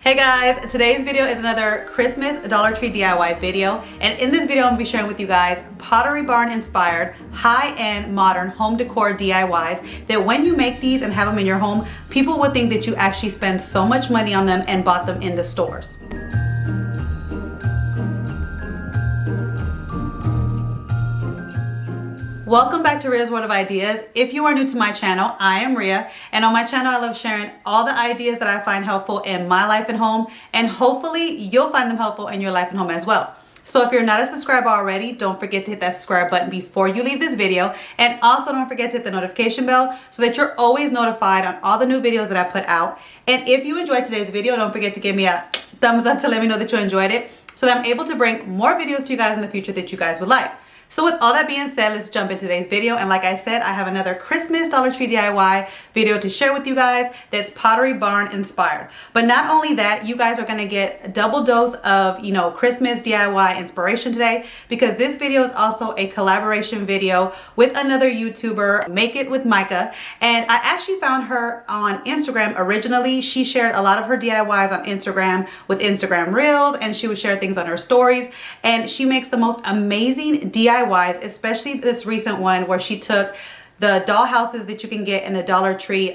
Hey guys, today's video is another Christmas Dollar Tree DIY video, and in this video I'm going to be sharing with you guys Pottery Barn inspired high-end modern home decor DIYs that when you make these and have them in your home, people would think that you actually spend so much money on them and bought them in the stores. Welcome back to Ria's World of Ideas. If you are new to my channel, I am Ria, and on my channel I love sharing all the ideas that I find helpful in my life and home, and hopefully you'll find them helpful in your life and home as well. So if you're not a subscriber already, don't forget to hit that subscribe button before you leave this video, and also don't forget to hit the notification bell so that you're always notified on all the new videos that I put out. And if you enjoyed today's video, don't forget to give me a thumbs up to let me know that you enjoyed it so that I'm able to bring more videos to you guys in the future that you guys would like. So with all that being said, let's jump into today's video. And like I said, I have another Christmas Dollar Tree DIY video to share with you guys that's Pottery Barn inspired. But not only that, you guys are going to get a double dose of, Christmas DIY inspiration today, because this video is also a collaboration video with another YouTuber, Make It with Micah. And I actually found her on Instagram originally. She shared a lot of her DIYs on Instagram with Instagram Reels, and she would share things on her stories. And she makes the most amazing DIYs, especially this recent one where she took the doll houses that you can get in the Dollar Tree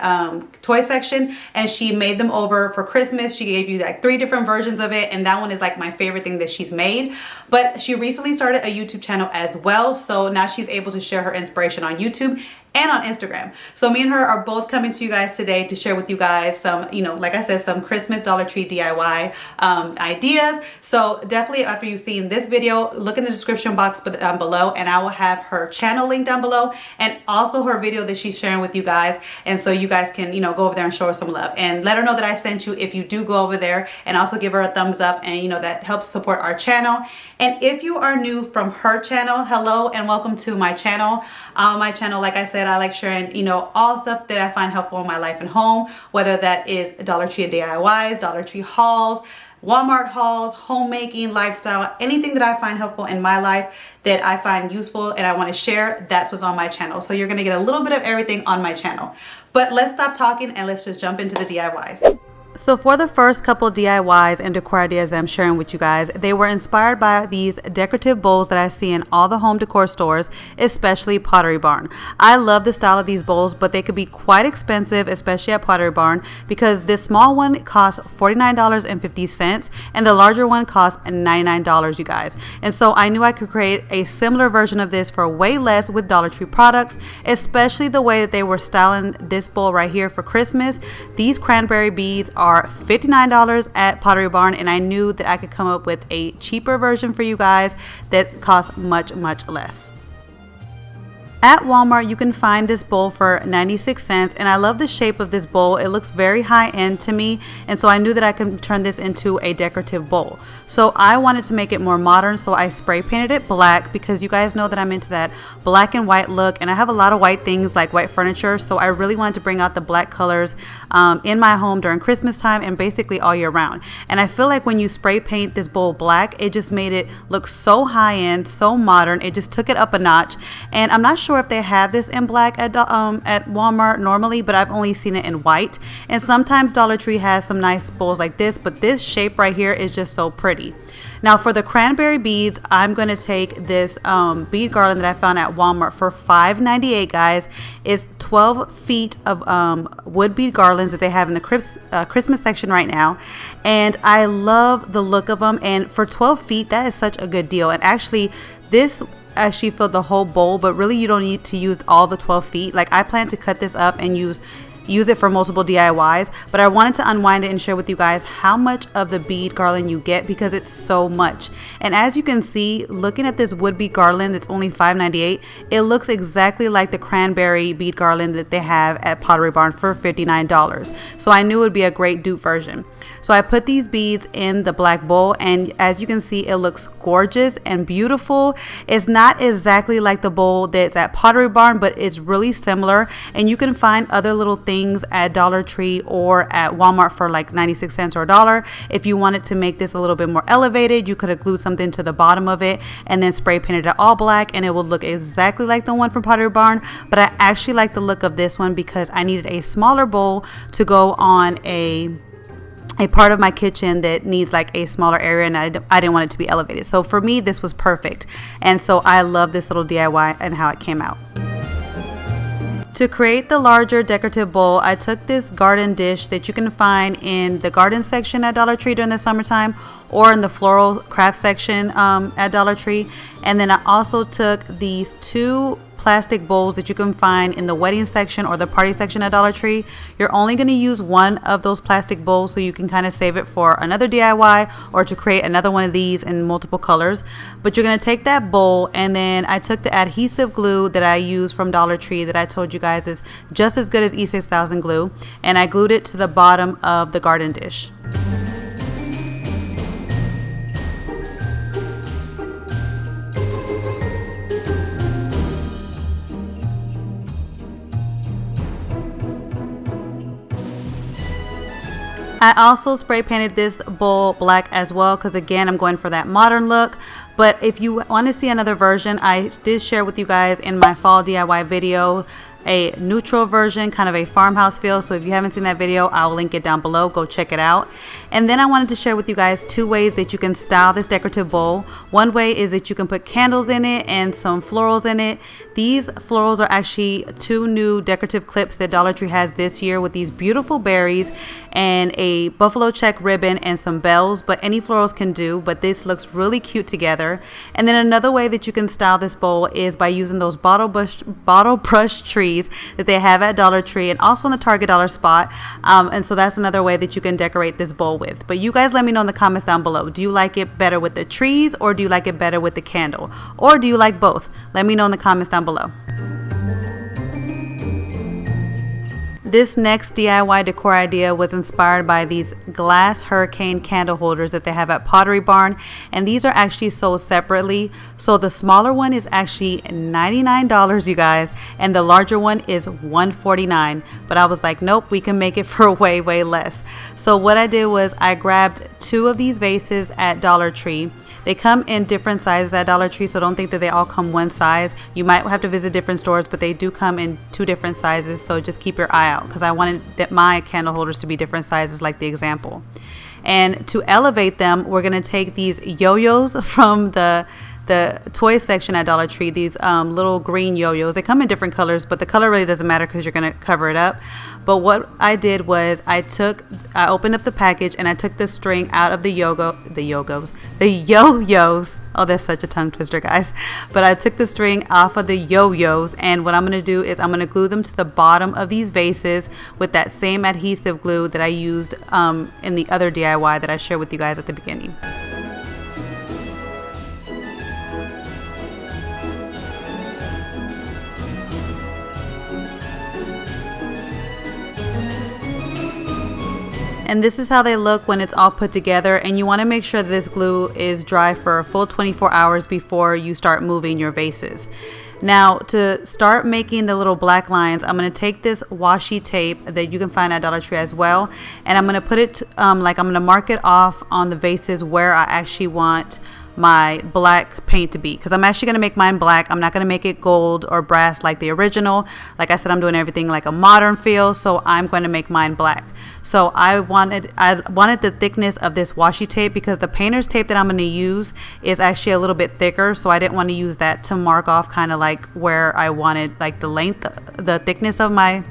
toy section, and she made them over for Christmas. She gave you like 3 different versions of it, and that one is like my favorite thing that she's made. But she recently started a YouTube channel as well, so now she's able to share her inspiration on YouTube and on Instagram. So me and her are both coming to you guys today to share with you guys some, like I said, some Christmas Dollar Tree DIY ideas. So definitely after you've seen this video, look in the description box down below, and I will have her channel link down below, and also her video that she's sharing with you guys. And so you guys can, go over there and show her some love and let her know that I sent you if you do go over there, and also give her a thumbs up, and that helps support our channel. And if you are new from her channel, hello and welcome to my channel. On my channel, like I said, I like sharing, all stuff that I find helpful in my life and home, whether that is Dollar Tree DIYs, Dollar Tree hauls, Walmart hauls, homemaking, lifestyle, anything that I find helpful in my life that I find useful and I want to share, that's what's on my channel. So you're going to get a little bit of everything on my channel. But let's stop talking and let's just jump into the DIYs. So for the first couple DIYs and decor ideas that I'm sharing with you guys, they were inspired by these decorative bowls that I see in all the home decor stores, especially Pottery Barn. I love the style of these bowls, but they could be quite expensive, especially at Pottery Barn, because this small one costs $49.50 and the larger one costs $99, you guys. And so I knew I could create a similar version of this for way less with Dollar Tree products, especially the way that they were styling this bowl right here for Christmas. These cranberry beads are $59 at Pottery Barn, and I knew that I could come up with a cheaper version for you guys that costs much less. At Walmart, you can find this bowl for 96 cents, and I love the shape of this bowl. It looks very high-end to me, and so I knew that I could turn this into a decorative bowl. So I wanted to make it more modern, so I spray painted it black, because you guys know that I'm into that black and white look, and I have a lot of white things like white furniture, so I really wanted to bring out the black colors in my home during Christmas time and basically all year round. And I feel like when you spray paint this bowl black, it just made it look so high-end, so modern. It just took it up a notch, and I'm not sure if they have this in black at Walmart normally, but I've only seen it in white. And sometimes Dollar Tree has some nice bowls like this, but this shape right here is just so pretty. Now for the cranberry beads, I'm going to take this bead garland that I found at Walmart for $5.98, guys. It's 12 feet of wood bead garlands that they have in the Christmas section right now, and I love the look of them. And for 12 feet, that is such a good deal. And actually this actually filled the whole bowl, but really you don't need to use all the 12 feet. Like, I plan to cut this up and use it for multiple DIYs, but I wanted to unwind it and share with you guys how much of the bead garland you get, because it's so much. And as you can see, looking at this wood bead garland that's only $5.98, it looks exactly like the cranberry bead garland that they have at Pottery Barn for $59. So I knew it would be a great dupe version. So I put these beads in the black bowl, and as you can see, it looks gorgeous and beautiful. It's not exactly like the bowl that's at Pottery Barn, but it's really similar, and you can find other little things at Dollar Tree or at Walmart for like 96 cents or $1. If you wanted to make this a little bit more elevated, you could have glued something to the bottom of it and then spray painted it all black, and it would look exactly like the one from Pottery Barn. But I actually like the look of this one because I needed a smaller bowl to go on a a part of my kitchen that needs like a smaller area, and I didn't want it to be elevated. So for me, this was perfect. And so I love this little DIY and how it came out. To create the larger decorative bowl, I took this garden dish that you can find in the garden section at Dollar Tree during the summertime, or in the floral craft section at Dollar Tree. And then I also took these 2 plastic bowls that you can find in the wedding section or the party section at Dollar Tree. You're only going to use one of those plastic bowls, so you can kind of save it for another DIY or to create another one of these in multiple colors. But you're going to take that bowl, and then I took the adhesive glue that I use from Dollar Tree that I told you guys is just as good as E6000 glue, and I glued it to the bottom of the garden dish. I also spray painted this bowl black as well, because again, I'm going for that modern look. But if you want to see another version, I did share with you guys in my fall DIY video a neutral version, kind of a farmhouse feel. So if you haven't seen that video, I'll link it down below. Go check it out. And then I wanted to share with you guys 2 ways that you can style this decorative bowl. One way is that you can put candles in it and some florals in it. These florals are actually 2 new decorative clips that Dollar Tree has this year with these beautiful berries and a buffalo check ribbon and some bells, but any florals can do, but this looks really cute together. And then another way that you can style this bowl is by using those bottle brush trees that they have at Dollar Tree and also in the Target dollar spot. And so that's another way that you can decorate this bowl with. But you guys let me know in the comments down below. Do you like it better with the trees, or do you like it better with the candle, or do you like both? Let me know in the comments down below. This next DIY decor idea was inspired by these glass hurricane candle holders that they have at Pottery Barn, and these are actually sold separately. So the smaller one is actually $99, you guys, and the larger one is $149. But I was like, nope, we can make it for way less. So what I did was I grabbed 2 of these vases at Dollar Tree. They come in different sizes at Dollar Tree, so don't think that they all come one size. You might have to visit different stores, but they do come in 2 different sizes, so just keep your eye out, because I wanted my candle holders to be different sizes like the example. And to elevate them, we're going to take these yo-yos from the toy section at Dollar Tree, these little green yo-yos. They come in different colors, but the color really doesn't matter because you're going to cover it up. But what I did was I opened up the package and I took the string out of the yo-yos. Oh, that's such a tongue twister, guys. But I took the string off of the yo-yos, and what I'm going to do is I'm going to glue them to the bottom of these vases with that same adhesive glue that I used in the other DIY that I shared with you guys at the beginning. And this is how they look when it's all put together, and you want to make sure this glue is dry for a full 24 hours before you start moving your vases. Now, to start making the little black lines, I'm going to take this washi tape that you can find at Dollar Tree as well, and I'm going to put it I'm going to mark it off on the vases where I actually want my black paint to be, because I'm actually going to make mine black. I'm not going to make it gold or brass like the original. Like I said, I'm doing everything like a modern feel, so I'm going to make mine black. So I wanted the thickness of this washi tape, because the painter's tape that I'm going to use is actually a little bit thicker, so I didn't want to use that to mark off kind of like where I wanted like the length, the thickness of my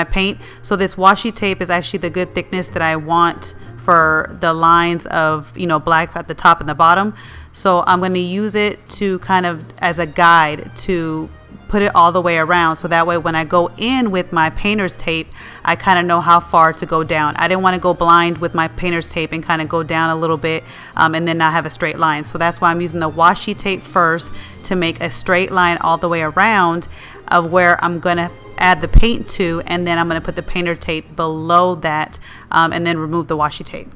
paint. So this washi tape is actually the good thickness that I want for the lines of, you know, black at the top and the bottom. So I'm going to use it to kind of as a guide to put it all the way around, so that way when I go in with my painter's tape, I kind of know how far to go down. I didn't want to go blind with my painter's tape and kind of go down a little bit and then not have a straight line. So that's why I'm using the washi tape first to make a straight line all the way around of where I'm going to add the paint to, and then I'm going to put the painter tape below that and then remove the washi tape.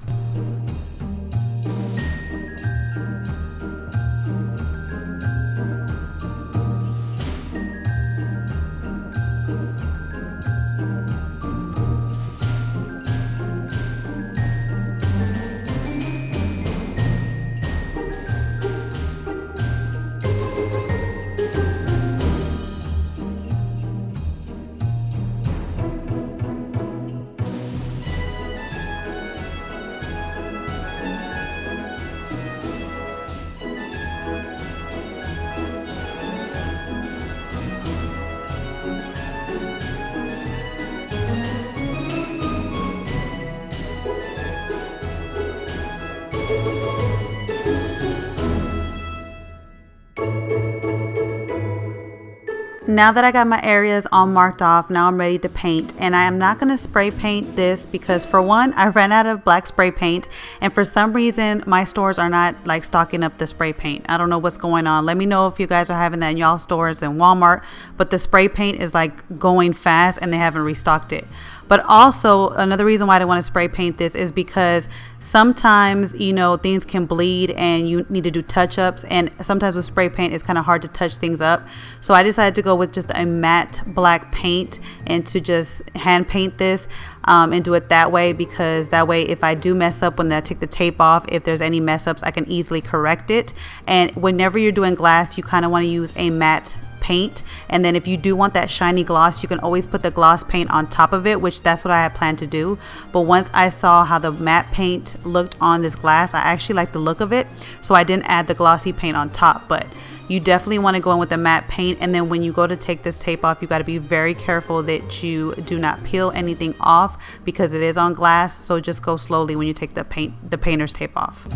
Now that I got my areas all marked off, now I'm ready to paint, and I am not going to spray paint this because for one, I ran out of black spray paint, and for some reason my stores are not like stocking up the spray paint. I don't know what's going on. Let me know if you guys are having that in y'all stores and Walmart, but the spray paint is like going fast and they haven't restocked it. But also another reason why I don't want to spray paint this is because sometimes, you know, things can bleed and you need to do touch-ups, and sometimes with spray paint it's kind of hard to touch things up. So I decided to go with just a matte black paint and to just hand paint this and do it that way, because that way if I do mess up when I take the tape off, if there's any mess ups, I can easily correct it. And whenever you're doing glass, you kind of want to use a matte paint, and then if you do want that shiny gloss, you can always put the gloss paint on top of it, which that's what I had planned to do. But once I saw how the matte paint looked on this glass, I actually liked the look of it, so I didn't add the glossy paint on top. But you definitely want to go in with the matte paint, and then when you go to take this tape off, you got to be very careful that you do not peel anything off because it is on glass. So just go slowly when you take the painter's tape off.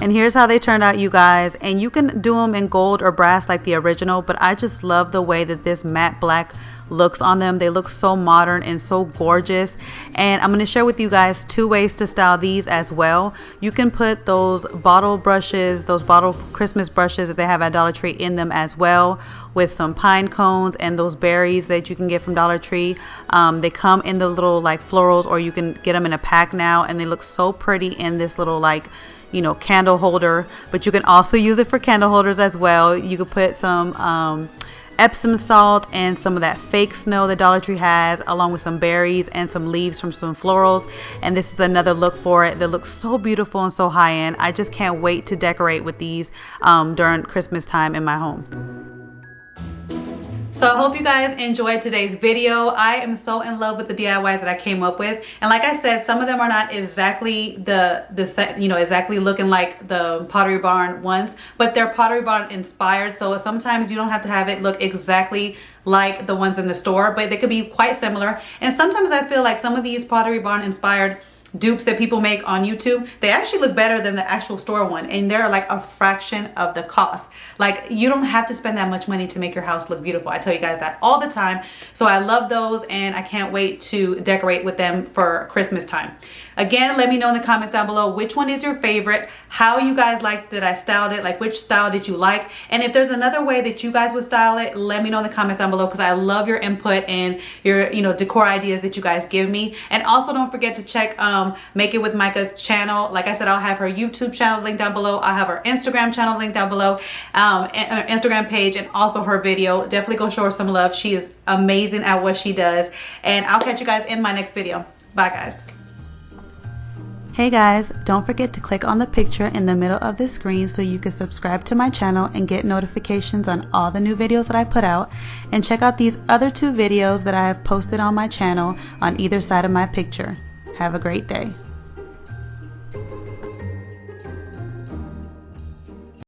And here's how they turned out, you guys. And you can do them in gold or brass like the original, but I just love the way that this matte black looks on them. They look so modern and so gorgeous. And I'm going to share with you guys 2 ways to style these as well. You can put those bottle brushes, those bottle Christmas brushes that they have at Dollar Tree in them as well, with some pine cones and those berries that you can get from Dollar Tree. They come in the little like florals, or you can get them in a pack now, and they look so pretty in this little like, you know, candle holder. But you can also use it for candle holders as well. You could put some Epsom salt and some of that fake snow that Dollar Tree has, along with some berries and some leaves from some florals. And this is another look for it that looks so beautiful and so high end. I just can't wait to decorate with these during Christmas time in my home. So I hope you guys enjoyed today's video. I am so in love with the DIYs that I came up with. And like I said, some of them are not exactly exactly looking like the Pottery Barn ones, but they're Pottery Barn inspired. So sometimes you don't have to have it look exactly like the ones in the store, but they could be quite similar. And sometimes I feel like some of these Pottery Barn inspired dupes that people make on YouTube, they actually look better than the actual store one, and they're like a fraction of the cost. Like, you don't have to spend that much money to make your house look beautiful. I tell you guys that all the time. So I love those, and I can't wait to decorate with them for Christmas time. Again, let me know in the comments down below which one is your favorite, how you guys liked that I styled it, like which style did you like, and if there's another way that you guys would style it, let me know in the comments down below, because I love your input and your decor ideas that you guys give me. And also don't forget to check Make It with Micah's channel. Like I said, I'll have her YouTube channel linked down below. I'll have her Instagram channel linked down below, and her Instagram page, and also her video. Definitely go show her some love. She is amazing at what she does, and I'll catch you guys in my next video. Bye guys. Hey guys, don't forget to click on the picture in the middle of the screen so you can subscribe to my channel and get notifications on all the new videos that I put out, and check out these other 2 videos that I have posted on my channel on either side of my picture. Have a great day.